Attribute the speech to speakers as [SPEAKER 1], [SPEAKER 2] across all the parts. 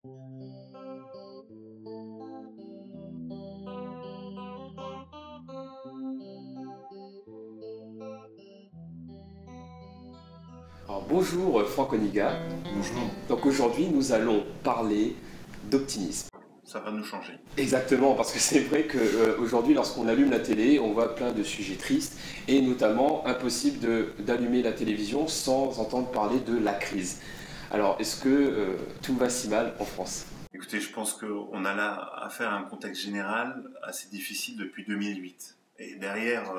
[SPEAKER 1] Alors bonjour Franck Oniga.
[SPEAKER 2] Bonjour,
[SPEAKER 1] Donc aujourd'hui nous allons parler d'optimisme.
[SPEAKER 2] ça va nous changer.
[SPEAKER 1] Exactement, parce que c'est vrai qu'aujourd'hui lorsqu'on allume la télé, on voit plein de sujets tristes et notamment impossible d'allumer la télévision sans entendre parler de la crise. Alors est-ce que tout va si mal en France?
[SPEAKER 2] Écoutez, je pense qu'on a là affaire à un contexte général assez difficile depuis 2008. Et derrière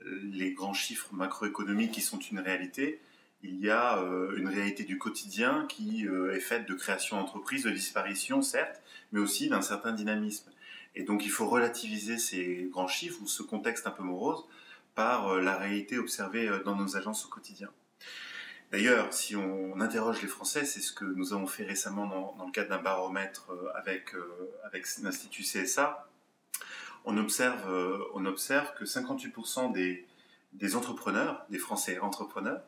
[SPEAKER 2] les grands chiffres macroéconomiques qui sont une réalité, il y a une réalité du quotidien qui est faite de création d'entreprises, de disparition certes, mais aussi d'un certain dynamisme. Et donc il faut relativiser ces grands chiffres ou ce contexte un peu morose par la réalité observée dans nos agences au quotidien. D'ailleurs, si on interroge les Français, c'est ce que nous avons fait récemment dans le cadre d'un baromètre avec l'Institut CSA, on observe que 58% des entrepreneurs, des Français entrepreneurs,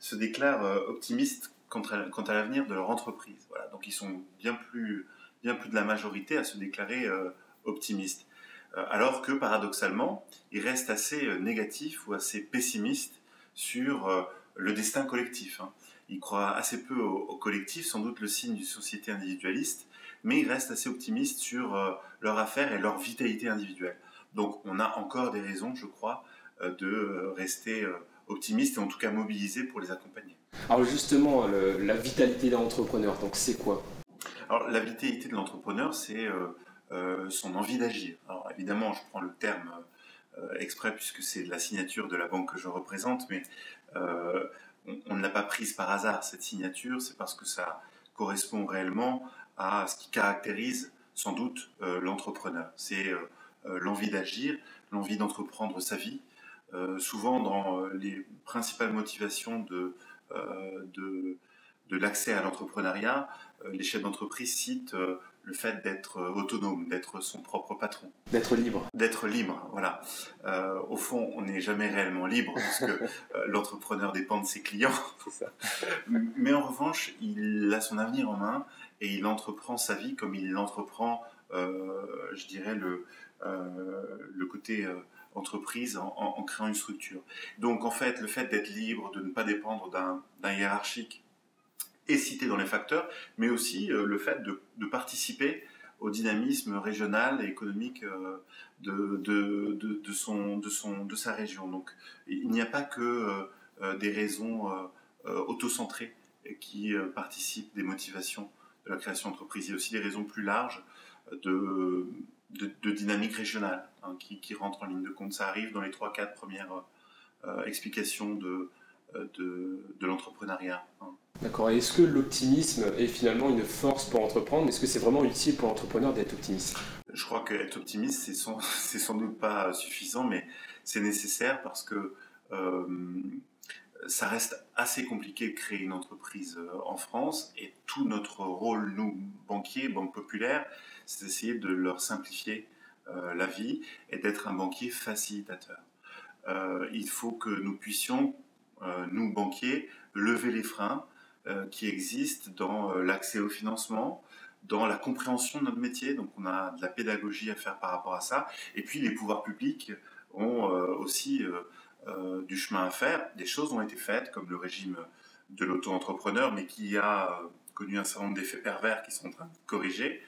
[SPEAKER 2] se déclarent optimistes quant à l'avenir de leur entreprise. Voilà, donc ils sont bien plus de la majorité à se déclarer optimistes. Alors que paradoxalement, ils restent assez négatifs ou assez pessimistes sur le destin collectif. Hein. Ils croient assez peu au collectif, sans doute le signe d'une société individualiste, mais ils restent assez optimistes sur leur affaire et leur vitalité individuelle. Donc on a encore des raisons, je crois, de rester optimistes et en tout cas mobilisés pour les accompagner.
[SPEAKER 1] Alors justement, la vitalité d'un entrepreneur, donc c'est quoi?
[SPEAKER 2] Alors la vitalité de l'entrepreneur, c'est son envie d'agir. Alors évidemment, je prends le terme exprès puisque c'est la signature de la banque que je représente, mais euh, on ne l'a pas prise par hasard, cette signature, c'est parce que ça correspond réellement à ce qui caractérise sans doute l'entrepreneur. C'est l'envie d'agir, l'envie d'entreprendre sa vie. Souvent, dans les principales motivations de l'accès à l'entrepreneuriat, les chefs d'entreprise citent le fait d'être autonome, d'être son propre patron.
[SPEAKER 1] D'être libre.
[SPEAKER 2] D'être libre, voilà. Au fond, on n'est jamais réellement libre parce que l'entrepreneur dépend de ses clients.
[SPEAKER 1] C'est ça.
[SPEAKER 2] Mais en revanche, il a son avenir en main et il entreprend sa vie comme il entreprend, je dirais, le côté entreprise en créant une structure. Donc en fait, le fait d'être libre, de ne pas dépendre d'un hiérarchique est cité dans les facteurs, mais aussi le fait de participer au dynamisme régional et économique de sa région. Donc il n'y a pas que des raisons autocentrées qui participent des motivations de la création d'entreprise. Il y a aussi des raisons plus larges de dynamique régionale hein, qui rentrent en ligne de compte. Ça arrive dans les 3-4 premières explications de l'entrepreneuriat. Hein.
[SPEAKER 1] D'accord. Et est-ce que l'optimisme est finalement une force pour entreprendre? Est-ce que c'est vraiment utile pour l'entrepreneur d'être optimiste?
[SPEAKER 2] Je crois qu'être optimiste, c'est sans doute pas suffisant, mais c'est nécessaire parce que euh, ça reste assez compliqué de créer une entreprise en France et tout notre rôle, nous, banquiers, banques populaires, c'est d'essayer de leur simplifier la vie et d'être un banquier facilitateur. Il faut que nous puissions, nous, banquiers, lever les freins qui existent dans l'accès au financement, dans la compréhension de notre métier, donc on a de la pédagogie à faire par rapport à ça, et puis les pouvoirs publics ont aussi du chemin à faire, des choses ont été faites, comme le régime de l'auto-entrepreneur, mais qui a connu un certain nombre d'effets pervers qui sont en train de corriger.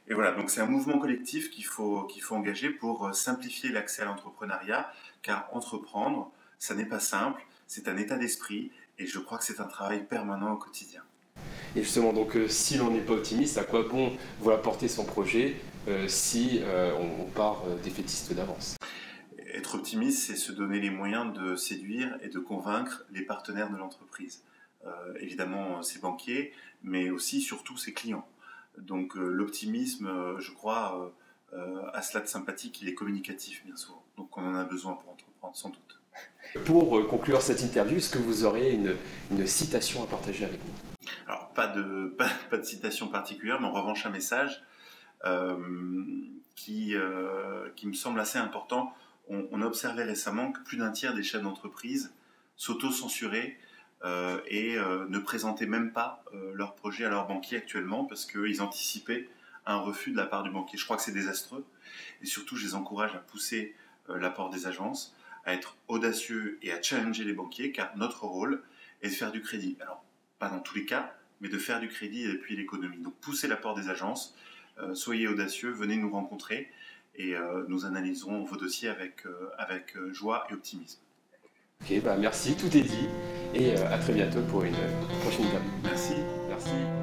[SPEAKER 2] Et voilà, donc c'est un mouvement collectif qu'il faut engager pour simplifier l'accès à l'entrepreneuriat, car entreprendre, ça n'est pas simple, c'est un état d'esprit, et je crois que c'est un travail permanent au quotidien.
[SPEAKER 1] Et justement, donc si l'on n'est pas optimiste, à quoi bon voilà, porter son projet si on part défaitiste d'avance?
[SPEAKER 2] Être optimiste, c'est se donner les moyens de séduire et de convaincre les partenaires de l'entreprise. Évidemment, ses banquiers, mais aussi, surtout, ses clients. Donc l'optimisme, je crois, a cela de sympathique, il est communicatif, bien souvent. Donc on en a besoin pour entreprendre, sans doute.
[SPEAKER 1] Pour conclure cette interview, est-ce que vous auriez une citation à partager avec nous?
[SPEAKER 2] Alors, pas de citation particulière, mais en revanche, un message euh, qui me semble assez important. On a observé récemment que plus d'un tiers des chefs d'entreprise s'auto-censuraient et ne présentaient même pas leur projet à leur banquier actuellement parce qu'ils anticipaient un refus de la part du banquier. Je crois que c'est désastreux et surtout je les encourage à pousser l'apport des agences, à être audacieux et à challenger les banquiers car notre rôle est de faire du crédit. Alors, pas dans tous les cas, mais de faire du crédit et d'appuyer l'économie. Donc poussez l'apport des agences, soyez audacieux, venez nous rencontrer et nous analyserons vos dossiers avec joie et optimisme.
[SPEAKER 1] Ok, bah merci, tout est dit et à très bientôt pour une prochaine interview.
[SPEAKER 2] Merci.
[SPEAKER 1] Merci.